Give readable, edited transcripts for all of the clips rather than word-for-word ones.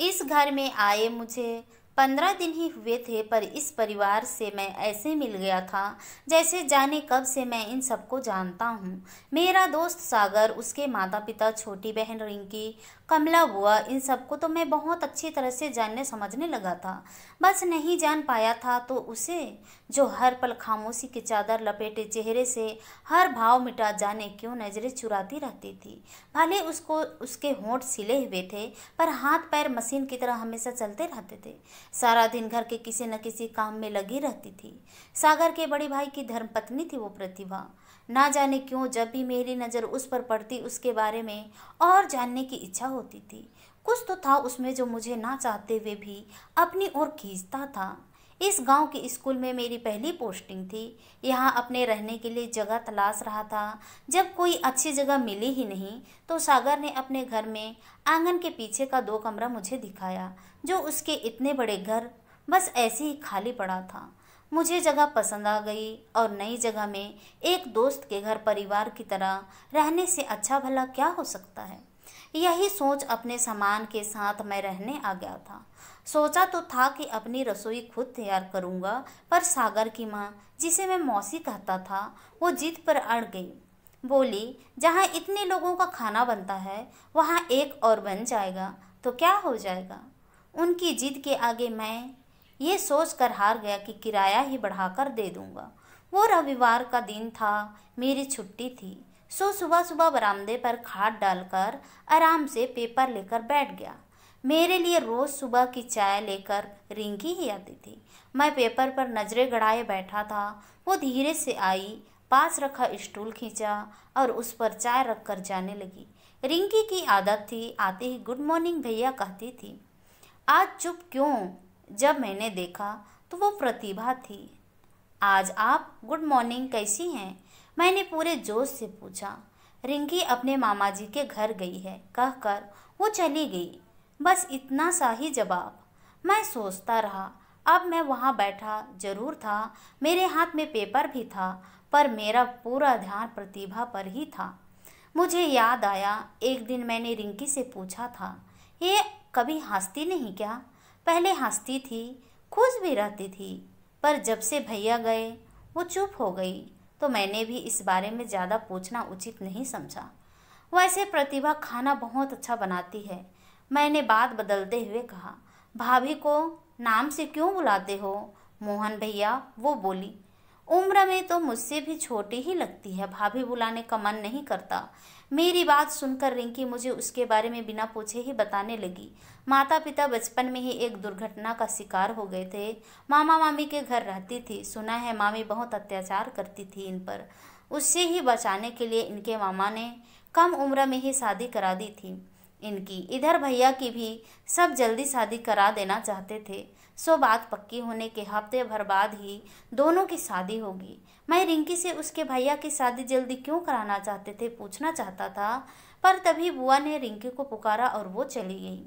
इस घर में आए मुझे 15 दिन ही हुए थे, पर इस परिवार से मैं ऐसे मिल गया था जैसे जाने कब से मैं इन सबको जानता हूँ। मेरा दोस्त सागर, उसके माता पिता, छोटी बहन रिंकी, कमला बुआ, इन सबको तो मैं बहुत अच्छी तरह से जानने समझने लगा था। बस नहीं जान पाया था तो उसे, जो हर पल खामोशी की चादर लपेटे चेहरे से हर भाव मिटा जाने क्यों नजरें चुराती रहती थी। भले उसको उसके होंठ सिले हुए थे, पर हाथ पैर मशीन की तरह हमेशा चलते रहते थे। सारा दिन घर के किसी न किसी काम में लगी रहती थी। सागर के बड़े भाई की धर्मपत्नी थी वो प्रतिभा। ना जाने क्यों जब भी मेरी नज़र उस पर पड़ती उसके बारे में और जानने की इच्छा होती थी। कुछ तो था उसमें जो मुझे ना चाहते हुए भी अपनी ओर खींचता था। इस गांव के स्कूल में मेरी पहली पोस्टिंग थी। यहाँ अपने रहने के लिए जगह तलाश रहा था। जब कोई अच्छी जगह मिली ही नहीं तो सागर ने अपने घर में आंगन के पीछे का 2 कमरा मुझे दिखाया, जो उसके इतने बड़े घर बस ऐसे ही खाली पड़ा था। मुझे जगह पसंद आ गई और नई जगह में एक दोस्त के घर परिवार की तरह रहने से अच्छा भला क्या हो सकता है। यही सोच अपने सामान के साथ मैं रहने आ गया था। सोचा तो था कि अपनी रसोई खुद तैयार करूंगा, पर सागर की माँ, जिसे मैं मौसी कहता था, वो जिद पर अड़ गई। बोली, जहाँ इतने लोगों का खाना बनता है वहाँ एक और बन जाएगा तो क्या हो जाएगा। उनकी जिद के आगे मैं ये सोच कर हार गया कि किराया ही बढ़ाकर दे दूंगा। वो रविवार का दिन था, मेरी छुट्टी थी। सो सुबह सुबह बरामदे पर खाट डालकर आराम से पेपर लेकर बैठ गया। मेरे लिए रोज सुबह की चाय लेकर रिंकी ही आती थी। मैं पेपर पर नजरें गड़ाए बैठा था। वो धीरे से आई, पास रखा स्टूल खींचा और उस पर चाय रखकर जाने लगी। रिंकी की आदत थी, आते ही गुड मॉर्निंग भैया कहती थी। आज चुप क्यों? जब मैंने देखा तो वो प्रतिभा थी। आज आप गुड मॉर्निंग, कैसी हैं? मैंने पूरे जोश से पूछा। रिंकी अपने मामा जी के घर गई है कहकर वो चली गई। बस इतना सा ही जवाब। मैं सोचता रहा। अब मैं वहाँ बैठा जरूर था, मेरे हाथ में पेपर भी था, पर मेरा पूरा ध्यान प्रतिभा पर ही था। मुझे याद आया, एक दिन मैंने रिंकी से पूछा था, ये कभी हंसती नहीं क्या? पहले हंसती थी, खुश भी रहती थी, पर जब से भैया गए वो चुप हो गई। तो मैंने भी इस बारे में ज़्यादा पूछना उचित नहीं समझा। वैसे प्रतिभा खाना बहुत अच्छा बनाती है, मैंने बात बदलते हुए कहा। भाभी को नाम से क्यों बुलाते हो मोहन भैया? वो बोली। उम्र में तो मुझसे भी छोटी ही लगती है, भाभी बुलाने का मन नहीं करता। मेरी बात सुनकर रिंकी मुझे उसके बारे में बिना पूछे ही बताने लगी। माता पिता बचपन में ही एक दुर्घटना का शिकार हो गए थे। मामा मामी के घर रहती थी। सुना है मामी बहुत अत्याचार करती थी इन पर। उससे ही बचाने के लिए इनके मामा ने कम उम्र में ही शादी करा दी थी इनकी। इधर भैया की भी सब जल्दी शादी करा देना चाहते थे। सो बात पक्की होने के हफ्ते भर बाद ही दोनों की शादी होगी। मैं रिंकी से उसके भैया की शादी जल्दी क्यों कराना चाहते थे पूछना चाहता था, पर तभी बुआ ने रिंकी को पुकारा और वो चली गई।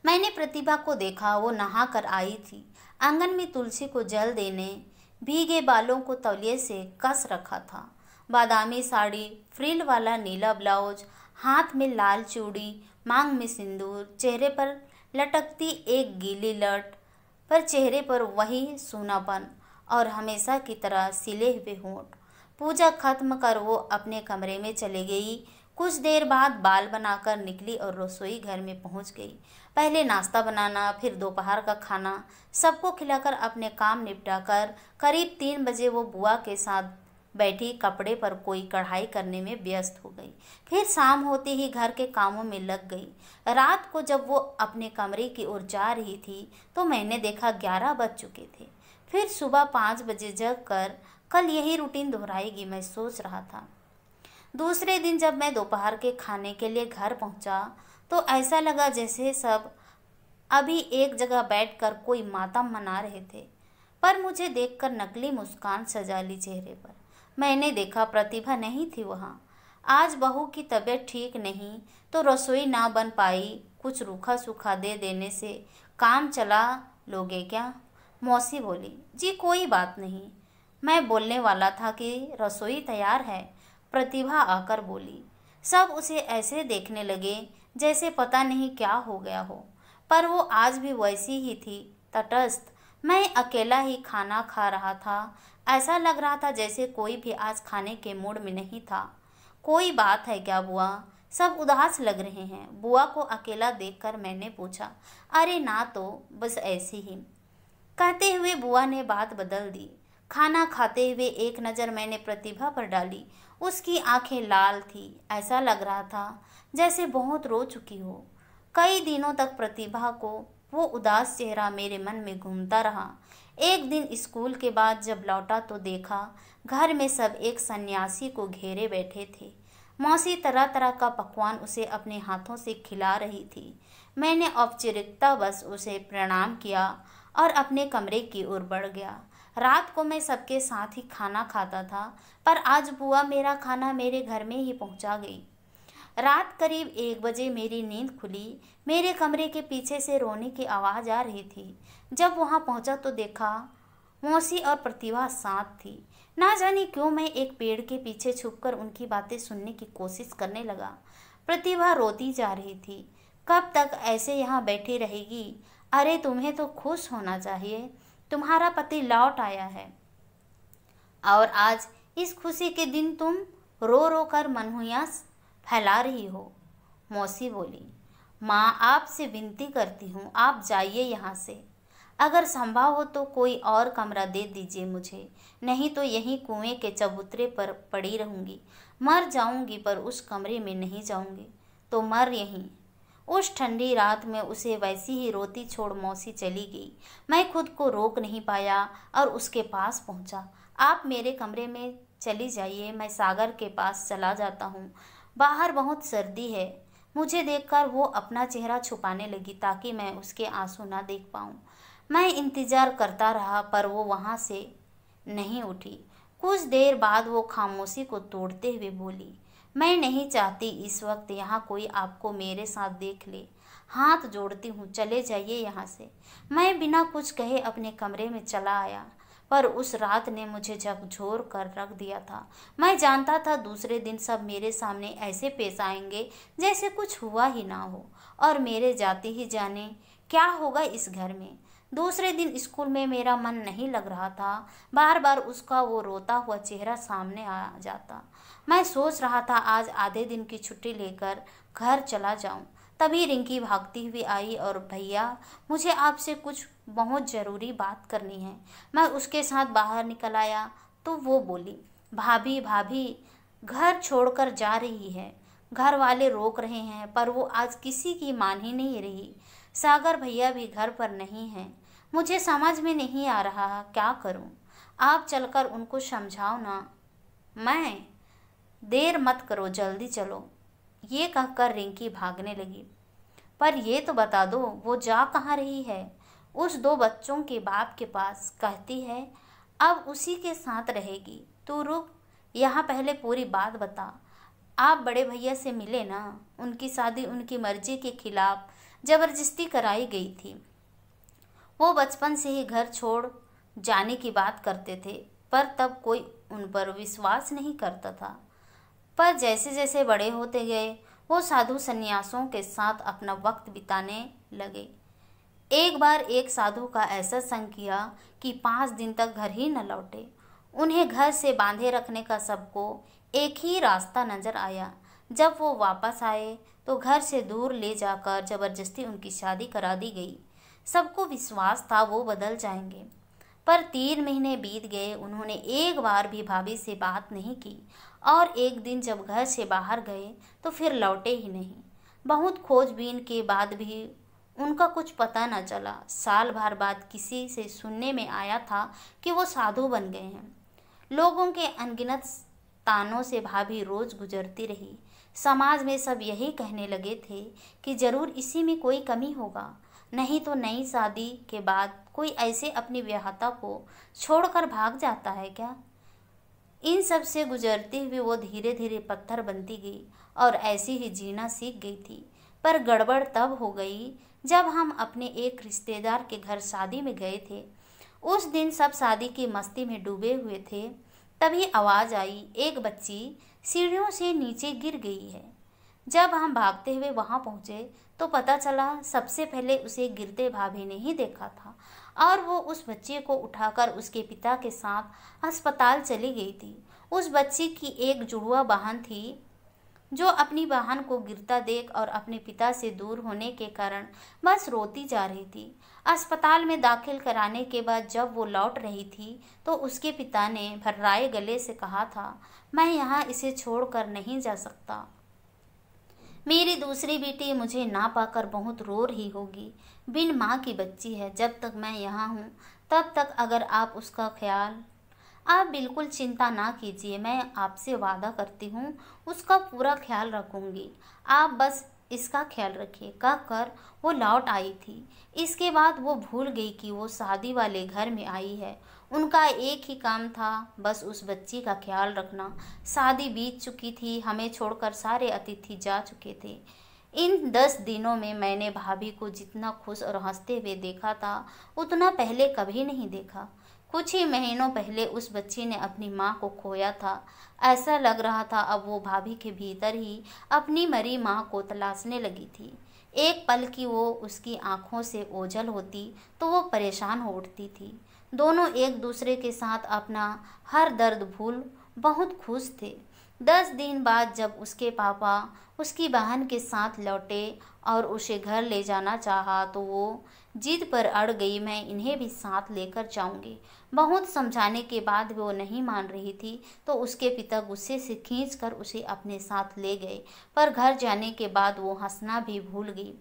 मैंने प्रतिभा को देखा, वो नहा कर आई थी। आंगन में तुलसी को जल देने भीगे बालों को तौलिए से कस रखा था। बादामी साड़ी, फ्रिल वाला नीला ब्लाउज, हाथ में लाल चूड़ी, मांग में सिंदूर, चेहरे पर लटकती एक गीली लट, पर चेहरे पर वही सूनापन और हमेशा की तरह सिले हुए होंठ। पूजा खत्म कर वो अपने कमरे में चली गई। कुछ देर बाद बाल बनाकर निकली और रसोई घर में पहुंच गई। पहले नाश्ता बनाना, फिर दोपहर का खाना, सबको खिलाकर अपने काम निपटाकर करीब 3 बजे वो बुआ के साथ बैठी कपड़े पर कोई कढ़ाई करने में व्यस्त हो गई। फिर शाम होते ही घर के कामों में लग गई। रात को जब वो अपने कमरे की ओर जा रही थी तो मैंने देखा 11 बज चुके थे। फिर सुबह 5 बजे जग कर कल यही रूटीन दोहराएगी, मैं सोच रहा था। दूसरे दिन जब मैं दोपहर के खाने के लिए घर पहुंचा तो ऐसा लगा जैसे सब अभी एक जगह बैठकर कोई मातम मना रहे थे। पर मुझे देखकर नकली मुस्कान सजा ली चेहरे पर। मैंने देखा प्रतिभा नहीं थी वहाँ। आज बहू की तबीयत ठीक नहीं तो रसोई ना बन पाई, कुछ रूखा सूखा दे देने से काम चला लोगे क्या? मौसी बोली। जी कोई बात नहीं, मैं बोलने वाला था कि रसोई तैयार है, प्रतिभा आकर बोली। सब उसे ऐसे देखने लगे जैसे पता नहीं क्या हो गया हो। पर वो आज भी वैसी ही थी, तटस्थ। मैं अकेला ही खाना खा रहा था। ऐसा लग रहा था जैसे कोई भी आज खाने के मूड में नहीं था। कोई बात है क्या बुआ? सब उदास लग रहे हैं। बुआ को अकेला देखकर मैंने पूछा। अरे ना तो, बस ऐसे ही, कहते हुए बुआ ने बात बदल दी। खाना खाते हुए एक नज़र मैंने प्रतिभा पर डाली। उसकी आंखें लाल थी। ऐसा लग रहा था जैसे बहुत रो चुकी हो। कई दिनों तक प्रतिभा को वो उदास चेहरा मेरे मन में घूमता रहा। एक दिन स्कूल के बाद जब लौटा तो देखा घर में सब एक सन्यासी को घेरे बैठे थे। मौसी तरह तरह का पकवान उसे अपने हाथों से खिला रही थी। मैंने औपचारिकता बस उसे प्रणाम किया और अपने कमरे की ओर बढ़ गया। रात को मैं सबके साथ ही खाना खाता था, पर आज बुआ मेरा खाना मेरे घर में ही पहुंचा गई। रात करीब 1 बजे मेरी नींद खुली। मेरे कमरे के पीछे से रोने की आवाज़ आ रही थी। जब वहां पहुंचा तो देखा मौसी और प्रतिभा साथ थी। ना जाने क्यों मैं एक पेड़ के पीछे छुपकर उनकी बातें सुनने की कोशिश करने लगा। प्रतिभा रोती जा रही थी। कब तक ऐसे यहाँ बैठी रहेगी? अरे तुम्हें तो खुश होना चाहिए, तुम्हारा पति लौट आया है और आज इस खुशी के दिन तुम रो रो कर मनहुइयाँ फैला रही हो। मौसी बोली। माँ, आपसे विनती करती हूँ, आप जाइए यहाँ से। अगर संभव हो तो कोई और कमरा दे दीजिए मुझे, नहीं तो यहीं कुएं के चबूतरे पर पड़ी रहूँगी। मर जाऊँगी पर उस कमरे में नहीं जाऊँगी। तो मर यहीं। उस ठंडी रात में उसे वैसी ही रोती छोड़ मौसी चली गई। मैं खुद को रोक नहीं पाया और उसके पास पहुँचा। आप मेरे कमरे में चली जाइए, मैं सागर के पास चला जाता हूँ। बाहर बहुत सर्दी है। मुझे देखकर वो अपना चेहरा छुपाने लगी ताकि मैं उसके आंसू ना देख पाऊँ। मैं इंतज़ार करता रहा पर वो वहाँ से नहीं उठी। कुछ देर बाद वो खामोशी को तोड़ते हुए बोली। मैं नहीं चाहती इस वक्त यहाँ कोई आपको मेरे साथ देख ले। हाथ जोड़ती हूँ, चले जाइए यहाँ से। मैं बिना कुछ कहे अपने कमरे में चला आया, पर उस रात ने मुझे झकझोर कर रख दिया था। मैं जानता था दूसरे दिन सब मेरे सामने ऐसे पेश आएंगे जैसे कुछ हुआ ही ना हो, और मेरे जाते ही जाने क्या होगा इस घर में। दूसरे दिन स्कूल में मेरा मन नहीं लग रहा था। बार बार उसका वो रोता हुआ चेहरा सामने आ जाता। मैं सोच रहा था आज आधे दिन की छुट्टी लेकर घर चला जाऊं। तभी रिंकी भागती हुई आई और भैया, मुझे आपसे कुछ बहुत ज़रूरी बात करनी है। मैं उसके साथ बाहर निकल आया तो वो बोली, भाभी भाभी घर छोड़कर जा रही है। घर वाले रोक रहे हैं पर वो आज किसी की मान ही नहीं रही। सागर भैया भी घर पर नहीं हैं। मुझे समझ में नहीं आ रहा क्या करूं। आप चलकर उनको समझाओ ना। मैं, देर मत करो, जल्दी चलो। ये कहकर रिंकी भागने लगी। पर ये तो बता दो वो जा कहाँ रही है? उस 2 बच्चों के बाप के पास, कहती है अब उसी के साथ रहेगी। तू रुक, यहाँ पहले पूरी बात बता। आप बड़े भैया से मिले ना? उनकी शादी उनकी मर्जी के खिलाफ जबरदस्ती कराई गई थी। वो बचपन से ही घर छोड़ जाने की बात करते थे, पर तब कोई उन पर विश्वास नहीं करता था। पर जैसे जैसे बड़े होते गए वो साधु संन्यासों के साथ अपना वक्त बिताने लगे। एक बार एक साधु का ऐसा संग किया कि 5 दिन तक घर ही न लौटे। उन्हें घर से बांधे रखने का सबको एक ही रास्ता नजर आया। जब वो वापस आए तो घर से दूर ले जाकर जबरदस्ती उनकी शादी करा दी गई। सबको विश्वास था वो बदल जाएंगे, पर 3 महीने बीत गए। उन्होंने एक बार भी भाभी से बात नहीं की और एक दिन जब घर से बाहर गए तो फिर लौटे ही नहीं। बहुत खोजबीन के बाद भी उनका कुछ पता न चला। साल भर बाद किसी से सुनने में आया था कि वो साधु बन गए हैं। लोगों के अनगिनत तानों से भाभी रोज गुजरती रही। समाज में सब यही कहने लगे थे कि जरूर इसी में कोई कमी होगा, नहीं तो नई शादी के बाद कोई ऐसे अपनी ब्याहता को छोड़कर भाग जाता है क्या। इन सब से गुजरते हुए वो धीरे धीरे पत्थर बनती गई और ऐसी ही जीना सीख गई थी। पर गड़बड़ तब हो गई जब हम अपने एक रिश्तेदार के घर शादी में गए थे। उस दिन सब शादी की मस्ती में डूबे हुए थे। तभी आवाज़ आई, एक बच्ची सीढ़ियों से नीचे गिर गई है। जब हम भागते हुए वहां पहुंचे तो पता चला सबसे पहले उसे गिरते भाभी ने ही देखा था और वो उस बच्चे को उठाकर उसके पिता के साथ अस्पताल चली गई थी। उस बच्ची की एक जुड़वा बहन थी जो अपनी बहन को गिरता देख और अपने पिता से दूर होने के कारण बस रोती जा रही थी। अस्पताल में दाखिल कराने के बाद जब वो लौट रही थी तो उसके पिता ने भर्राए गले से कहा था, मैं यहाँ इसे छोड़कर नहीं जा सकता। मेरी दूसरी बेटी मुझे ना पाकर बहुत रो रही होगी। बिन माँ की बच्ची है। जब तक मैं यहाँ हूँ तब तक अगर आप उसका ख्याल, आप बिल्कुल चिंता ना कीजिए, मैं आपसे वादा करती हूँ उसका पूरा ख्याल रखूँगी। आप बस इसका ख्याल रखिए। कहकर वो लौट आई थी। इसके बाद वो भूल गई कि वो शादी वाले घर में आई है। उनका एक ही काम था, बस उस बच्ची का ख्याल रखना। शादी बीत चुकी थी, हमें छोड़कर सारे अतिथि जा चुके थे। इन 10 दिनों में मैंने भाभी को जितना खुश और हंसते हुए देखा था उतना पहले कभी नहीं देखा। कुछ ही महीनों पहले उस बच्ची ने अपनी माँ को खोया था। ऐसा लग रहा था अब वो भाभी के भीतर ही अपनी मरी माँ को तलाशने लगी थी। एक पल की वो उसकी आंखों से ओझल होती तो वो परेशान हो उठती थी। दोनों एक दूसरे के साथ अपना हर दर्द भूल बहुत खुश थे। 10 दिन बाद जब उसके पापा उसकी बहन के साथ लौटे और उसे घर ले जाना चाहा तो वो जिद पर अड़ गई, मैं इन्हें भी साथ लेकर जाऊंगी। बहुत समझाने के बाद वो नहीं मान रही थी तो उसके पिता गुस्से से खींचकर उसे अपने साथ ले गए। पर घर जाने के बाद वो हंसना भी भूल गई,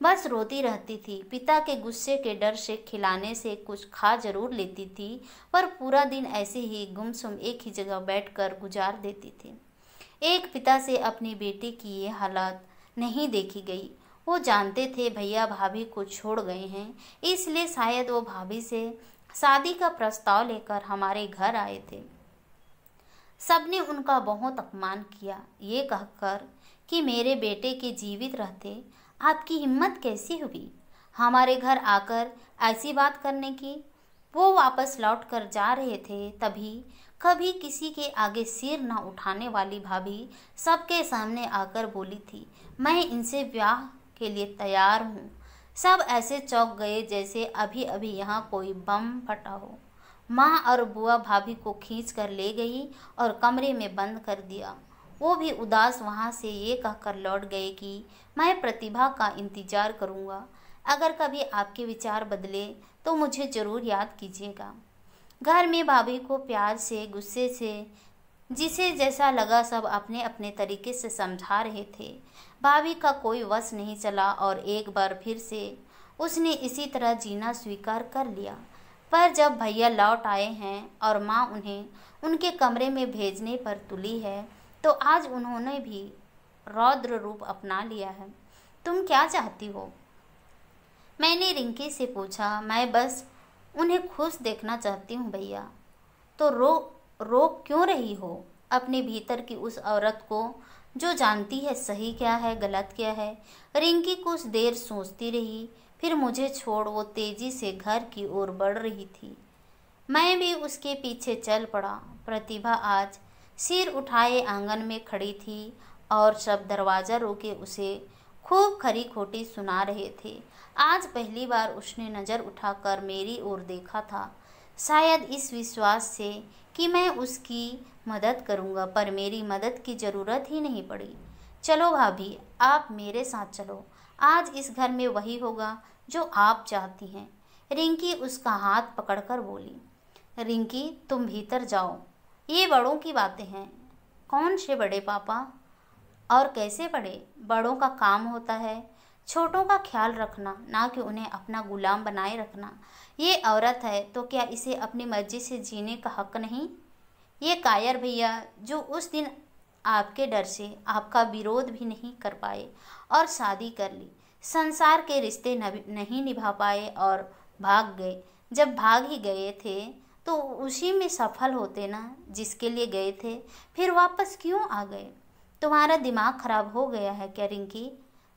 बस रोती रहती थी। पिता के गुस्से के डर से खिलाने से कुछ खा जरूर लेती थी पर पूरा दिन ऐसे ही गुमसुम एक ही जगह बैठकर गुजार देती थी। एक पिता से अपनी बेटी की ये हालत नहीं देखी गई। वो जानते थे भैया भाभी को छोड़ गए हैं, इसलिए शायद वो भाभी से शादी का प्रस्ताव लेकर हमारे घर आए थे। सबने उनका बहुत अपमान किया, ये कहकर कि मेरे बेटे के जीवित रहते आपकी हिम्मत कैसी हुई हमारे घर आकर ऐसी बात करने की। वो वापस लौट कर जा रहे थे तभी कभी किसी के आगे सिर न उठाने वाली भाभी सबके सामने आकर बोली थी, मैं इनसे ब्याह के लिए तैयार हूँ। सब ऐसे चौंक गए जैसे अभी अभी यहाँ कोई बम फटा हो। माँ और बुआ भाभी को खींच कर ले गई और कमरे में बंद कर दिया। वो भी उदास वहाँ से ये कहकर लौट गए कि मैं प्रतिभा का इंतजार करूँगा। अगर कभी आपके विचार बदले तो मुझे ज़रूर याद कीजिएगा। घर में भाभी को प्यार से, गुस्से से, जिसे जैसा लगा सब अपने अपने तरीके से समझा रहे थे। भाभी का कोई वश नहीं चला और एक बार फिर से उसने इसी तरह जीना स्वीकार कर लिया। पर जब भैया लौट आए हैं और माँ उन्हें उनके कमरे में भेजने पर तुली है तो आज उन्होंने भी रौद्र रूप अपना लिया है। तुम क्या चाहती हो? मैंने रिंकी से पूछा। मैं बस उन्हें खुश देखना चाहती हूँ भैया। तो रोक क्यों रही हो अपने भीतर की उस औरत को जो जानती है सही क्या है गलत क्या है। रिंकी कुछ देर सोचती रही, फिर मुझे छोड़ वो तेजी से घर की ओर बढ़ रही थी। मैं भी उसके पीछे चल पड़ा। प्रतिभा आज सिर उठाए आंगन में खड़ी थी और सब दरवाज़ा रोके उसे खूब खरी खोटी सुना रहे थे। आज पहली बार उसने नज़र उठाकर मेरी ओर देखा था, शायद इस विश्वास से कि मैं उसकी मदद करूंगा, पर मेरी मदद की ज़रूरत ही नहीं पड़ी। चलो भाभी, आप मेरे साथ चलो। आज इस घर में वही होगा जो आप चाहती हैं। रिंकी उसका हाथ पकड़कर बोली। रिंकी, तुम भीतर जाओ, ये बड़ों की बातें हैं। कौन से बड़े पापा? और कैसे बड़े? बड़ों का काम होता है छोटों का ख्याल रखना, ना कि उन्हें अपना गुलाम बनाए रखना। ये औरत है तो क्या इसे अपनी मर्जी से जीने का हक नहीं? ये कायर भैया जो उस दिन आपके डर से आपका विरोध भी नहीं कर पाए और शादी कर ली, संसार के रिश्ते नहीं निभा पाए और भाग गए। जब भाग ही गए थे तो उसी में सफल होते ना जिसके लिए गए थे, फिर वापस क्यों आ गए? तुम्हारा दिमाग खराब हो गया है क्या रिंकी?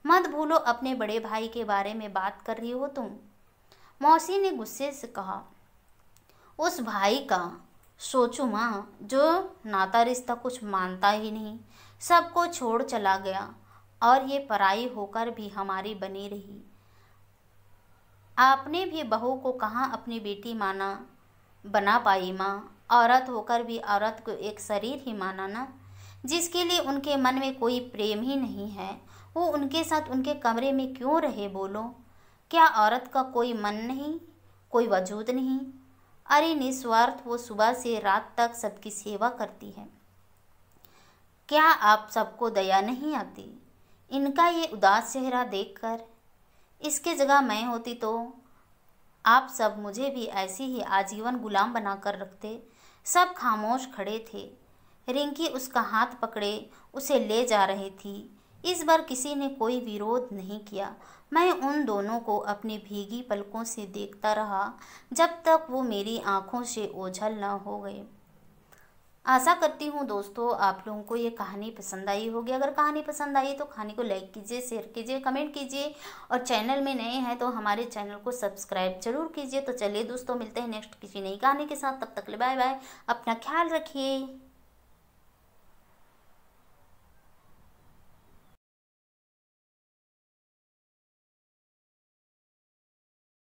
मत भूलो अपने बड़े भाई के बारे में बात कर रही हो तुम। मौसी ने गुस्से से कहा। उस भाई का सोचो माँ, जो नाता रिश्ता कुछ मानता ही नहीं, सबको छोड़ चला गया और ये पराई होकर भी हमारी बनी रही। आपने भी बहू को कहाँ अपनी बेटी माना, बना पाई माँ। औरत होकर भी औरत को एक शरीर ही माना ना। जिसके लिए उनके मन में कोई प्रेम ही नहीं है, वो उनके साथ उनके कमरे में क्यों रहे बोलो। क्या औरत का कोई मन नहीं, कोई वजूद नहीं? अरे निस्वार्थ वो सुबह से रात तक सबकी सेवा करती है। क्या आप सबको दया नहीं आती इनका ये उदास चेहरा देखकर? इसके जगह मैं होती तो आप सब मुझे भी ऐसी ही आजीवन गुलाम बनाकर रखते। सब खामोश खड़े थे। रिंकी उसका हाथ पकड़े उसे ले जा रही थी। इस बार किसी ने कोई विरोध नहीं किया। मैं उन दोनों को अपनी भीगी पलकों से देखता रहा जब तक वो मेरी आंखों से ओझल न हो गए। आशा करती हूँ दोस्तों आप लोगों को ये कहानी पसंद आई होगी। अगर कहानी पसंद आई तो कहानी को लाइक कीजिए, शेयर कीजिए, कमेंट कीजिए और चैनल में नए हैं तो हमारे चैनल को सब्सक्राइब जरूर कीजिए। तो चलिए दोस्तों मिलते हैं नेक्स्ट किसी नई कहानी के साथ। तब तक ले बाय बाय, अपना ख्याल रखिए।